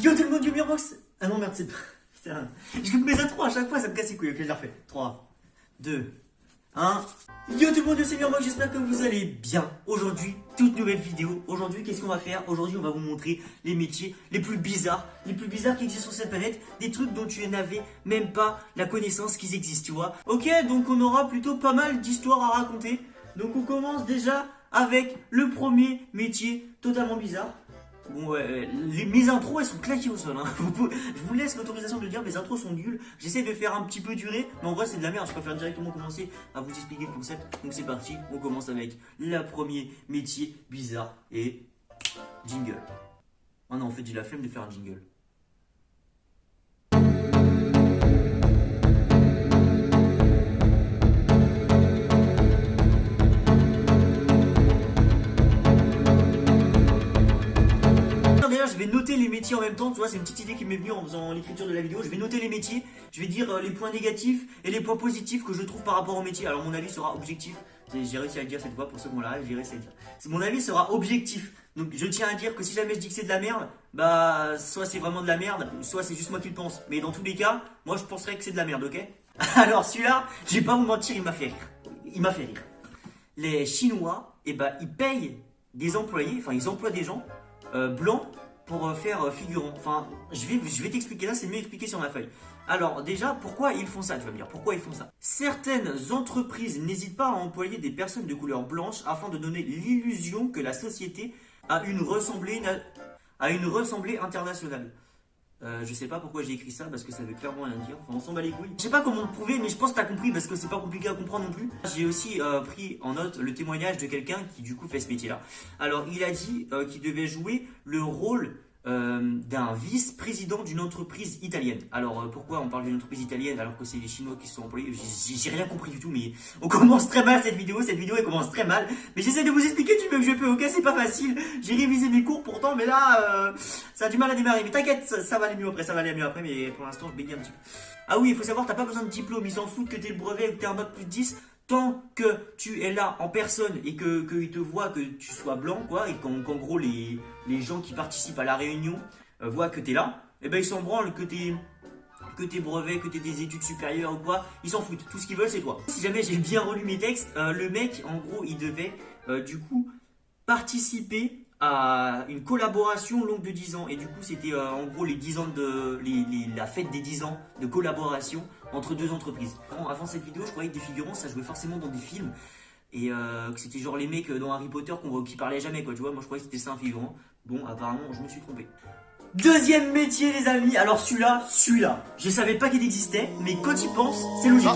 Yo tout le monde, yo Mirbox. Ah non merde c'est pas... Putain, je loupe mes intros à chaque fois, ça me casse les couilles. Ok, je la refais. 3, 2, 1. Yo tout le monde, yo c'est Mirbox, j'espère que vous allez bien. Aujourd'hui, toute nouvelle vidéo. Aujourd'hui, qu'est-ce qu'on va faire? Aujourd'hui, on va vous montrer les métiers les plus bizarres qui existent sur cette planète. Des trucs dont tu n'avais même pas la connaissance qu'ils existent, tu vois. Ok, donc on aura plutôt pas mal d'histoires à raconter. Donc on commence déjà avec le premier métier totalement bizarre. Bon, mes intros elles sont claquées au sol. Hein. Je vous laisse l'autorisation de le dire, mes intros sont nulles. J'essaie de faire un petit peu durer, mais en vrai c'est de la merde. Je préfère directement commencer à vous expliquer le concept. Donc c'est parti, on commence avec le premier métier bizarre et jingle. Oh non, en fait j'ai la flemme de faire un jingle. Je vais noter les métiers en même temps, tu vois, c'est une petite idée qui m'est venue en faisant l'écriture de la vidéo. Je vais noter les métiers, je vais dire les points négatifs et les points positifs que je trouve par rapport au métier. Alors mon avis sera objectif, j'ai réussi à le dire cette fois pour ceux qui là, j'ai réussi à le dire. Mon avis sera objectif, donc je tiens à dire que si jamais je dis que c'est de la merde, bah soit c'est vraiment de la merde, soit c'est juste moi qui le pense. Mais dans tous les cas, moi je penserais que c'est de la merde, ok? Alors celui-là, je vais pas vous mentir, il m'a fait rire. Il m'a fait rire. Les Chinois, eh ben, ils payent des employés, enfin ils emploient des gens blancs pour faire figurant. Enfin, je vais t'expliquer là, c'est mieux expliqué sur ma feuille. Alors déjà, pourquoi ils font ça? Tu vas me dire, pourquoi ils font ça? Certaines entreprises n'hésitent pas à employer des personnes de couleur blanche afin de donner l'illusion que la société a une ressemblée internationale. Je sais pas pourquoi j'ai écrit ça parce que ça veut clairement rien dire. Enfin, on s'en bat les couilles. Je sais pas comment le prouver, mais je pense que t'as compris parce que c'est pas compliqué à comprendre non plus. J'ai aussi pris en note le témoignage de quelqu'un qui du coup fait ce métier-là. Alors, il a dit qu'il devait jouer le rôle d'un vice-président d'une entreprise italienne. Alors pourquoi on parle d'une entreprise italienne alors que c'est les Chinois qui sont employés? J'ai rien compris du tout, mais on commence très mal cette vidéo elle commence très mal, mais j'essaie de vous expliquer du mieux que je peux, ok? C'est pas facile, j'ai révisé mes cours pourtant, mais là ça a du mal à démarrer, mais t'inquiète, ça va aller mieux après, mais pour l'instant je bégaye un petit peu. Ah oui, il faut savoir, t'as pas besoin de diplôme, ils s'en foutent que t'aies le brevet ou que t'aies un bac plus 10. Tant que tu es là en personne et qu'ils te voient que tu sois blanc, quoi, et qu'en gros les gens qui participent à la réunion voient que tu es là, et ben ils s'en branlent que tes brevets, que tu des études supérieures ou quoi, ils s'en foutent. Tout ce qu'ils veulent, c'est toi. Si jamais j'ai bien relu mes textes, le mec, en gros, il devait du coup participer à une collaboration longue de 10 ans. Et du coup, c'était en gros les 10 ans la fête des 10 ans de collaboration entre deux entreprises. Avant cette vidéo, je croyais que des figurants, ça jouait forcément dans des films. Et que c'était genre les mecs dans Harry Potter qui parlaient jamais, quoi, tu vois. Moi, je croyais que c'était ça un figurant. Bon, apparemment, je me suis trompé. Deuxième métier, les amis. Alors celui-là, je savais pas qu'il existait, mais quand il pense, c'est logique.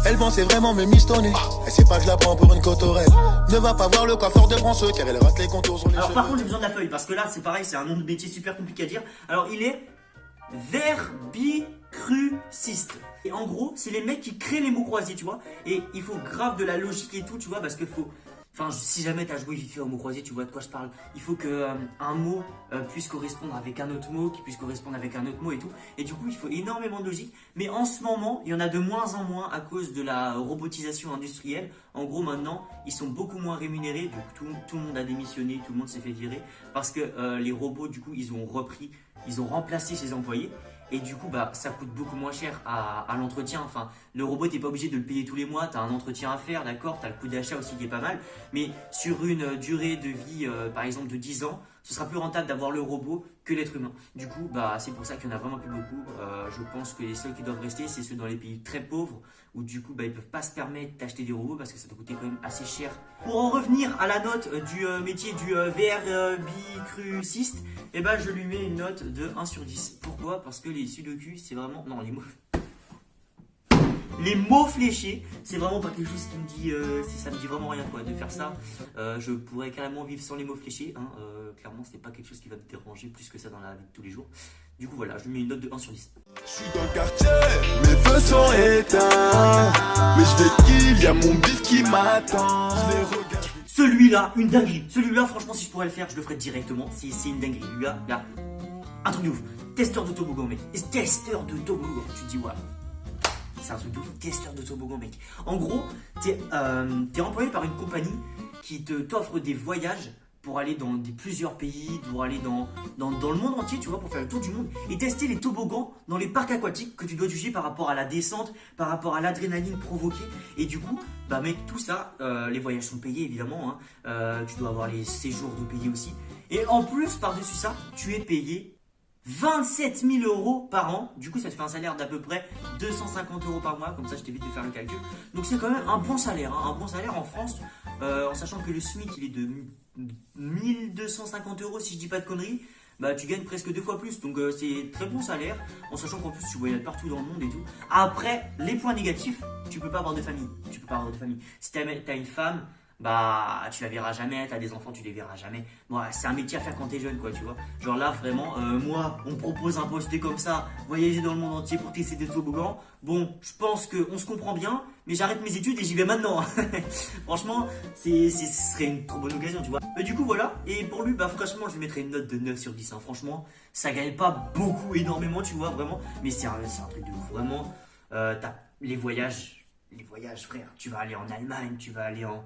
Elle pensait vraiment me mistonner. Elle sait pas que je la prends pour une cotorelle. Ne va pas voir le coiffeur de François car elle rate les contours sur les Alors cheveux. par contre, j'ai besoin de la feuille parce que là, c'est pareil, c'est un nom de métier super compliqué à dire. Alors il est verbicruciste. Et en gros, c'est les mecs qui créent les mots croisés, tu vois. Et il faut grave de la logique et tout, tu vois, parce qu'il faut... Enfin, si jamais tu as joué vite fait au mot croisé, tu vois de quoi je parle. Il faut que un mot puisse correspondre avec un autre mot, qui puisse correspondre avec un autre mot et tout. Et du coup, il faut énormément de logique. Mais en ce moment, il y en a de moins en moins à cause de la robotisation industrielle. En gros, maintenant, ils sont beaucoup moins rémunérés. Donc, tout le monde a démissionné, tout le monde s'est fait virer. Parce que les robots, du coup, ils ont remplacé ses employés. Et du coup, bah, ça coûte beaucoup moins cher à l'entretien. Enfin, le robot, t'es pas obligé de le payer tous les mois. T'as un entretien à faire, d'accord. T'as le coût d'achat aussi qui est pas mal. Mais sur une durée de vie, par exemple, de 10 ans, ce sera plus rentable d'avoir le robot que l'être humain. Du coup, bah, c'est pour ça qu'il y en a vraiment plus beaucoup. Je pense que les seuls qui doivent rester, c'est ceux dans les pays très pauvres où du coup, bah, ils peuvent pas se permettre d'acheter des robots parce que ça doit coûter quand même assez cher. Pour en revenir à la note du métier du verbicruciste, et bah, je lui mets une note de 1 sur 10. Pourquoi? Parce que les sudoku, c'est vraiment... Non, les mots fléchés, c'est vraiment pas quelque chose qui me dit... ça me dit vraiment rien, quoi, de faire ça. Je pourrais carrément vivre sans les mots fléchés. Hein, clairement, c'est pas quelque chose qui va me déranger plus que ça dans la vie de tous les jours. Du coup, voilà, je lui mets une note de 1 sur 10. Je suis dans le quartier, mes feux sont éteints. Mais je vais kill, y'a mon bif qui m'attend. Celui-là, une dinguerie. Celui-là, franchement, si je pourrais le faire, je le ferais directement. C'est une dinguerie. Lui-là, là, un truc de ouf. Testeur de toboggan, mec. Testeur de toboggan. Tu te dis, voilà. C'est un truc de ouf. Testeur de toboggan, mec. En gros, t'es employé par une compagnie qui t'offre des voyages pour aller dans plusieurs pays, pour aller dans le monde entier, tu vois, pour faire le tour du monde et tester les toboggans dans les parcs aquatiques que tu dois juger par rapport à la descente, par rapport à l'adrénaline provoquée. Et du coup, bah mec, tout ça, les voyages sont payés évidemment, hein. Tu dois avoir les séjours de payer aussi. Et en plus, par-dessus ça, tu es payé 27 000 € par an. Du coup, ça te fait un salaire d'à peu près 250 € par mois. Comme ça, je t'évite de faire le calcul. Donc, c'est quand même un bon salaire, hein. Un bon salaire en France, en sachant que le SMIC, il est de 1250 € si je dis pas de conneries. Bah, tu gagnes presque 2 fois plus. Donc, c'est très bon salaire. En sachant qu'en plus, tu voyages partout dans le monde et tout. Après, les points négatifs, tu peux pas avoir de famille. Tu peux pas avoir de famille. Si t'as une femme, bah tu la verras jamais, t'as des enfants, tu les verras jamais. Bon, c'est un métier à faire quand t'es jeune, quoi, tu vois. Genre là, vraiment, moi, on me propose un poste comme ça, voyager dans le monde entier pour tester des toboggans. Bon, je pense qu'on se comprend bien, mais j'arrête mes études et j'y vais maintenant. Franchement, ce serait une trop bonne occasion, tu vois. Du coup, voilà. Et pour lui, bah franchement, je lui mettrais une note de 9 sur 10. Hein. Franchement, ça gagne pas beaucoup, énormément, tu vois, vraiment. Mais c'est un truc de ouf, vraiment. T'as les voyages, frère. Tu vas aller en Allemagne, tu vas aller en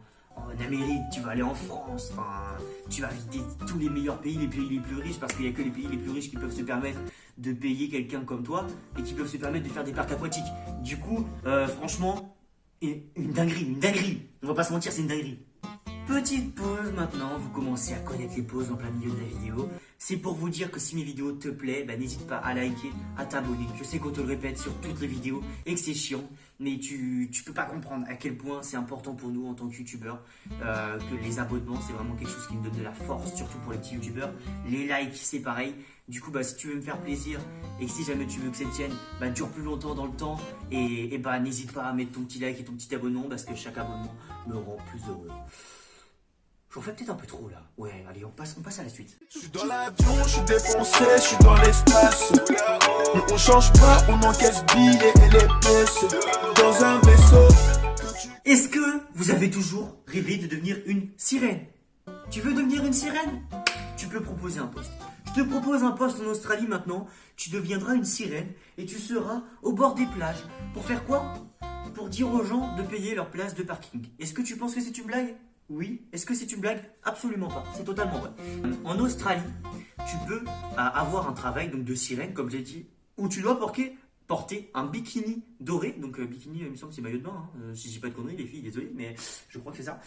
Amérique, tu vas aller en France, enfin, tu vas visiter tous les meilleurs pays, les pays les plus riches, parce qu'il n'y a que les pays les plus riches qui peuvent se permettre de payer quelqu'un comme toi et qui peuvent se permettre de faire des parcs aquatiques. Du coup, franchement, une dinguerie. On va pas se mentir, c'est une dinguerie. Petite pause maintenant, vous commencez à connaître les pauses en plein milieu de la vidéo. C'est pour vous dire que si mes vidéos te plaisent, bah, n'hésite pas à liker, à t'abonner. Je sais qu'on te le répète sur toutes les vidéos et que c'est chiant, mais tu peux pas comprendre à quel point c'est important pour nous en tant que youtubeurs, que les abonnements c'est vraiment quelque chose qui me donne de la force, surtout pour les petits youtubeurs. Les likes c'est pareil. Du coup, bah, si tu veux me faire plaisir et si jamais tu veux que cette chaîne dure plus longtemps dans le temps, et bah, n'hésite pas à mettre ton petit like et ton petit abonnement parce que chaque abonnement me rend plus heureux. J'en fais peut-être un peu trop là. Ouais, allez, on passe à la suite. Je suis dans l'avion, je suis défoncé, je suis dans l'espace. On change pas, on encaisse billets et les pièces. Dans un vaisseau. Est-ce que vous avez toujours rêvé de devenir une sirène? Tu veux devenir une sirène? Tu peux proposer un poste. Je te propose un poste en Australie maintenant. Tu deviendras une sirène et tu seras au bord des plages. Pour faire quoi? Pour dire aux gens de payer leur place de parking. Est-ce que tu penses que c'est une blague? Oui. Est-ce que c'est une blague? Absolument pas. C'est totalement vrai. En Australie, tu peux avoir un travail donc de sirène, comme j'ai dit, où tu dois porter un bikini doré. Donc bikini, il me semble que c'est maillot de bain. Hein. Si je dis pas de conneries, les filles, désolé, mais je crois que c'est ça.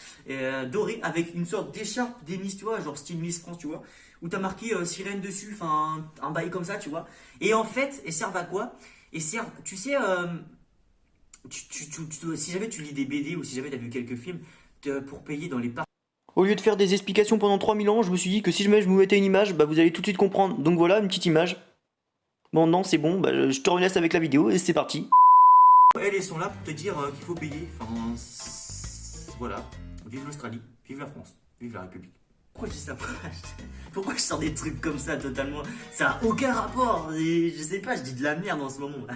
Doré avec une sorte d'écharpe des Miss, tu vois, genre style Miss France, tu vois, où t'as marqué sirène dessus, enfin un bail comme ça, tu vois. Et en fait, elles servent à quoi? Elles servent, tu sais, si jamais tu lis des BD ou si jamais t'as vu quelques films, pour payer dans les parcs. Au lieu de faire des explications pendant 3000 ans, je me suis dit que si jamais je vous mettais une image, bah vous allez tout de suite comprendre. Donc voilà, une petite image. Bon non, c'est bon, bah je te relaisse avec la vidéo et c'est parti. Elles sont là pour te dire qu'il faut payer. Enfin, voilà. Vive l'Australie, vive la France, vive la République. Pourquoi je dis ça? Pourquoi je sors des trucs comme ça totalement? Ça n'a aucun rapport. Je sais pas, je dis de la merde en ce moment.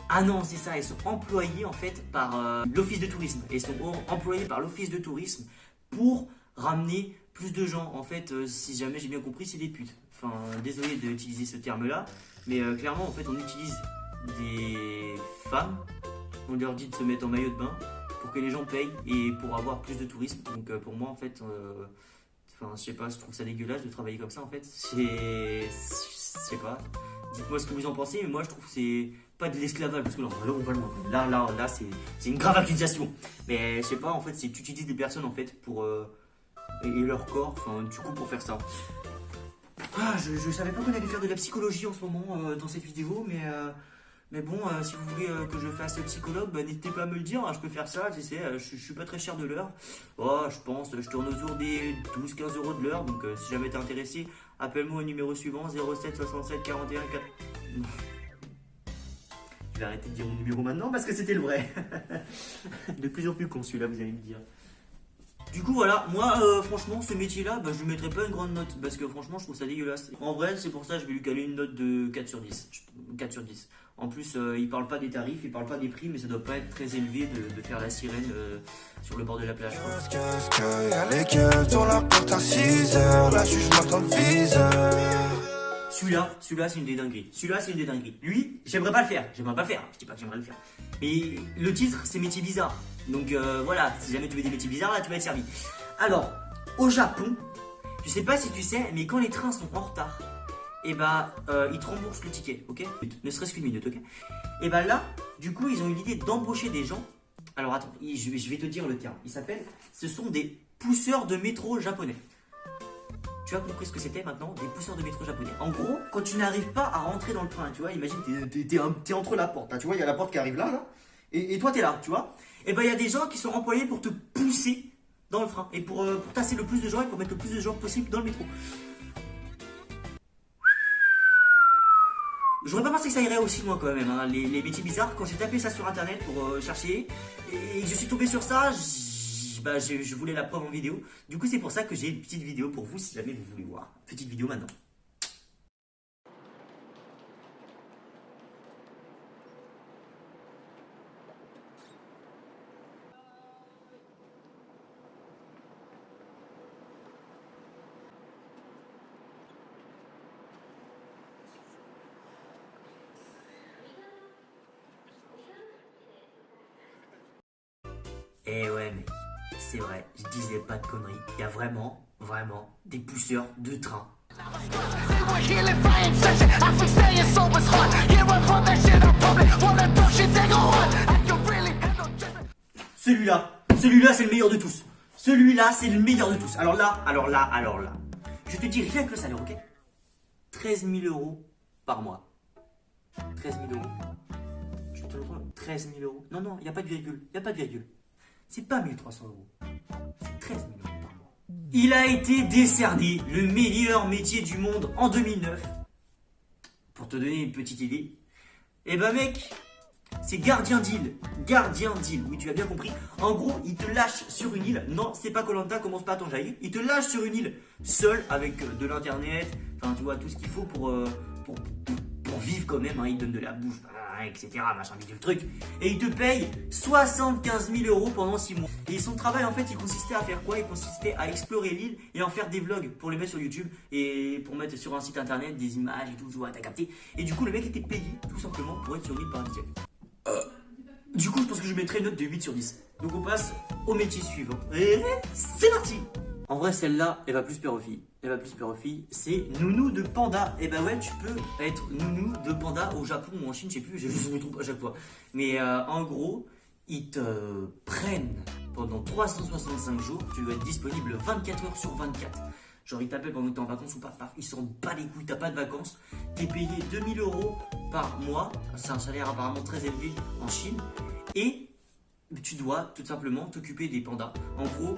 Ah non, c'est ça, elles sont employées en fait par l'office de tourisme. Elles sont employées par l'office de tourisme pour ramener plus de gens. En fait, si jamais j'ai bien compris, c'est des putes. Enfin, désolé d'utiliser ce terme-là, mais clairement, en fait, on utilise des femmes, on leur dit de se mettre en maillot de bain pour que les gens payent et pour avoir plus de tourisme. Donc pour moi, en fait, enfin, je sais pas, je trouve ça dégueulasse de travailler comme ça, en fait. Je sais pas. Dites-moi ce que vous en pensez, mais moi je trouve que c'est pas de l'esclavage, parce que là on va loin. Là c'est une grave accusation. Mais je sais pas, en fait, c'est tu utilises des personnes en fait pour et leur corps, enfin du coup pour faire ça. Ah, je savais pas qu'on allait faire de la psychologie en ce moment dans cette vidéo, mais bon, si vous voulez que je fasse psychologue, n'hésitez pas à me le dire, hein, je peux faire ça, tu sais, je suis pas très cher de l'heure. Oh, je pense, je tourne autour des 12-15 € de l'heure, donc si jamais t'es intéressé, appelle-moi au numéro suivant, 07 67 41 4... Je vais arrêter de dire mon numéro maintenant parce que c'était le vrai. De plus en plus con celui-là, vous allez me dire. Du coup voilà, moi franchement ce métier là, je lui mettrais pas une grande note parce que franchement je trouve ça dégueulasse. En vrai c'est pour ça que je vais lui caler une note de 4 sur 10. 4 sur 10. En plus il parle pas des tarifs, il parle pas des prix, mais ça doit pas être très élevé de faire la sirène sur le bord de la plage. Celui-là c'est une des dingueries. Lui, j'aimerais pas le faire. Je dis pas que j'aimerais le faire. Mais le titre c'est métier bizarre. Donc voilà, si jamais tu veux des métiers bizarres là tu vas être servi. Alors, au Japon, Je sais pas si tu sais, mais quand les trains sont en retard, et bah ils te remboursent le ticket, ok? Ne serait-ce qu'une minute, ok? Et bah là, du coup, ils ont eu l'idée d'embaucher des gens. Alors attends, je vais te dire le terme. Ce sont des pousseurs de métro japonais. Tu as compris ce que c'était maintenant? Des pousseurs de métro japonais. En gros, quand tu n'arrives pas à rentrer dans le train, tu vois, imagine, t'es entre la porte, hein, tu vois, il y a la porte qui arrive là, et toi t'es là, tu vois. Et ben il y a des gens qui sont employés pour te pousser dans le train, et pour tasser le plus de gens, et pour mettre le plus de gens possible dans le métro. J'aurais pas pensé que ça irait aussi loin quand même, hein, les métiers bizarres. Quand j'ai tapé ça sur internet pour chercher, et je suis tombé sur ça, je voulais la preuve en vidéo. Du coup, c'est pour ça que j'ai une petite vidéo pour vous si jamais vous voulez voir. Petite vidéo maintenant. Eh ouais, mec, c'est vrai, je disais pas de conneries. Il y a vraiment des pousseurs de train. Celui-là, c'est le meilleur de tous. Celui-là, c'est le meilleur de tous. Alors là. Je te dis rien que le salaire, ok? 13 000 euros par mois. 13 000 euros. Je te le retrouve, 13 000 euros. Non, il n'y a pas de virgule. C'est pas 1300 euros. C'est 13 000 euros par mois. Il a été décerné le meilleur métier du monde en 2009. Pour te donner une petite idée. Eh ben mec, c'est gardien d'île. Oui, tu as bien compris. En gros, il te lâche sur une île. Non, c'est pas Koh-Lanta, commence pas à t'enjailler. Il te lâche sur une île seul avec de l'internet. Enfin, tu vois, tout ce qu'il faut pour vivre quand même. Hein. Il te donne de la bouffe, etc. Machin, bidule, truc. Et il te paye 75 000 euros pendant 6 mois. Et son travail, en fait, il consistait à faire quoi? Il consistait à explorer l'île et en faire des vlogs pour les mettre sur YouTube et pour mettre sur un site internet des images et tout. Tu vois, t'as capté. Et du coup, le mec était payé tout simplement pour être sur l'île paradisiaque. Du coup, je pense que je mettrai une note de 8 sur 10. Donc, on passe au métier suivant. Et c'est parti! En vrai, celle-là, elle va plus plaire aux filles. C'est nounou de panda. Et bah ouais, tu peux être nounou de panda au Japon ou en Chine, je sais plus, je me trompe à chaque fois. Mais en gros, ils te prennent pendant 365 jours. Tu dois être disponible 24 heures sur 24. Genre, ils t'appellent pendant que t'es en vacances ou pas. Ils s'en battent les couilles, t'as pas de vacances. T'es payé 2000 euros par mois. C'est un salaire apparemment très élevé en Chine. Et tu dois tout simplement t'occuper des pandas. En gros,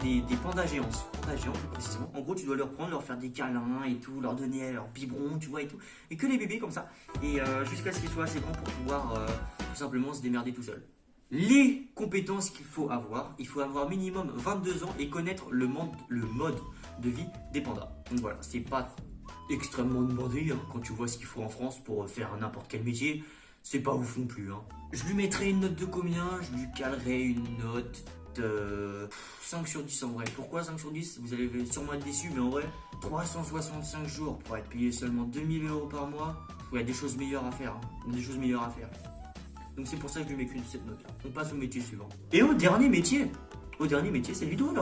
des pandas géants. Pandas géants plus précisément. En gros, tu dois leur prendre, leur faire des câlins et tout, leur donner leur biberon, tu vois, et tout. Et que les bébés comme ça. Et jusqu'à ce qu'ils soient assez grands pour pouvoir tout simplement se démerder tout seul. Les compétences qu'il faut avoir, il faut avoir minimum 22 ans et connaître le mode de vie des pandas. Donc voilà, c'est pas extrêmement demandé hein, quand tu vois ce qu'il faut en France pour faire n'importe quel métier. C'est pas ouf non plus. Hein. Je lui mettrais une note de combien? Je lui calerais une note de 5 sur 10 en vrai. Pourquoi 5 sur 10? Vous allez sûrement être déçus, mais en vrai, 365 jours pour être payé seulement 2000 euros par mois, il y a des choses meilleures à faire. Hein. Donc c'est pour ça que je lui mets cette note là. On passe au métier suivant. Et au dernier métier, cette vidéo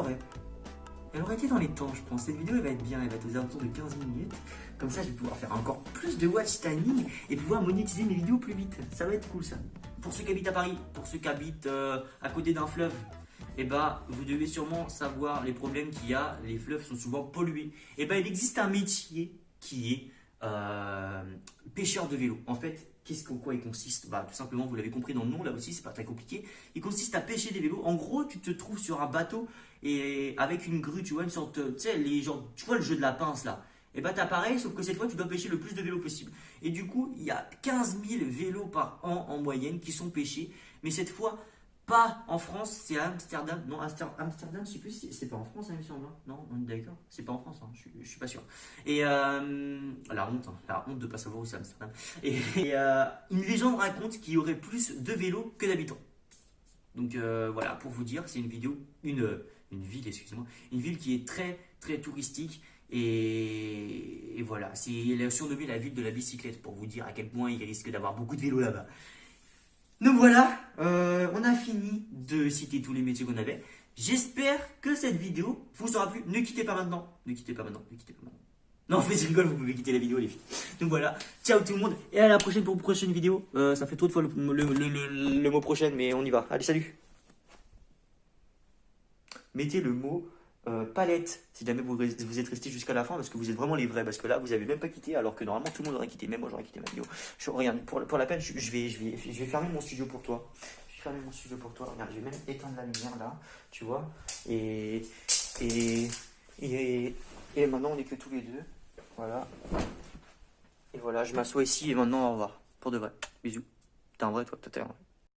elle aurait été dans les temps, je pense. Cette vidéo elle va être bien, elle va être aux alentours de 15 minutes. Comme ça je vais pouvoir faire encore plus de watch timing et pouvoir monétiser mes vidéos plus vite. Ça va être cool ça. Pour ceux qui habitent à Paris, pour ceux qui habitent à côté d'un fleuve, eh ben, vous devez sûrement savoir les problèmes qu'il y a. Les fleuves sont souvent pollués. Eh ben, il existe un métier qui est pêcheur de vélo. En fait, en quoi il consiste? Tout simplement, vous l'avez compris dans le nom, là aussi, c'est pas très compliqué. Il consiste à pêcher des vélos. En gros, tu te trouves sur un bateau et avec une grue, tu vois, une sorte, tu sais, tu vois le jeu de la pince là. Et bah, t'as pareil, sauf que cette fois, tu dois pêcher le plus de vélos possible. Et du coup, il y a 15 000 vélos par an en moyenne qui sont pêchés. Mais cette fois, pas en France, c'est à Amsterdam. Non, Amsterdam, je sais plus si c'est pas en France, il me semble. Non, on est d'accord, c'est pas en France, hein, je suis pas sûr. Et la honte de pas savoir où c'est Amsterdam. Et une légende raconte qu'il y aurait plus de vélos que d'habitants. Donc voilà, pour vous dire, c'est une ville qui est très très touristique. Et voilà, elle est surnommée la ville de la bicyclette pour vous dire à quel point il risque d'avoir beaucoup de vélos là-bas. Donc voilà, on a fini de citer tous les métiers qu'on avait. J'espère que cette vidéo vous aura plu. Ne quittez pas maintenant. Ne quittez pas maintenant. Ne quittez pas maintenant. Non, mais je rigole, vous pouvez quitter la vidéo, les filles. Donc voilà, ciao tout le monde. Et à la prochaine pour une prochaine vidéo. Ça fait trop de fois le mot prochaine, mais on y va. Allez, salut. Mettez le mot palette si jamais vous êtes resté jusqu'à la fin, parce que vous êtes vraiment les vrais. Parce que là, vous avez même pas quitté, alors que normalement tout le monde aurait quitté. Même moi, j'aurais quitté ma vidéo. Regarde, pour la peine, je vais fermer mon studio pour toi. Je vais fermer mon studio pour toi. Regarde, je vais même éteindre la lumière là, tu vois. Et maintenant, on n'est que tous les deux. Voilà. Et voilà, je m'assois ici et maintenant, au revoir. Pour de vrai. Bisous. T'es un vrai, toi, t'es un vrai.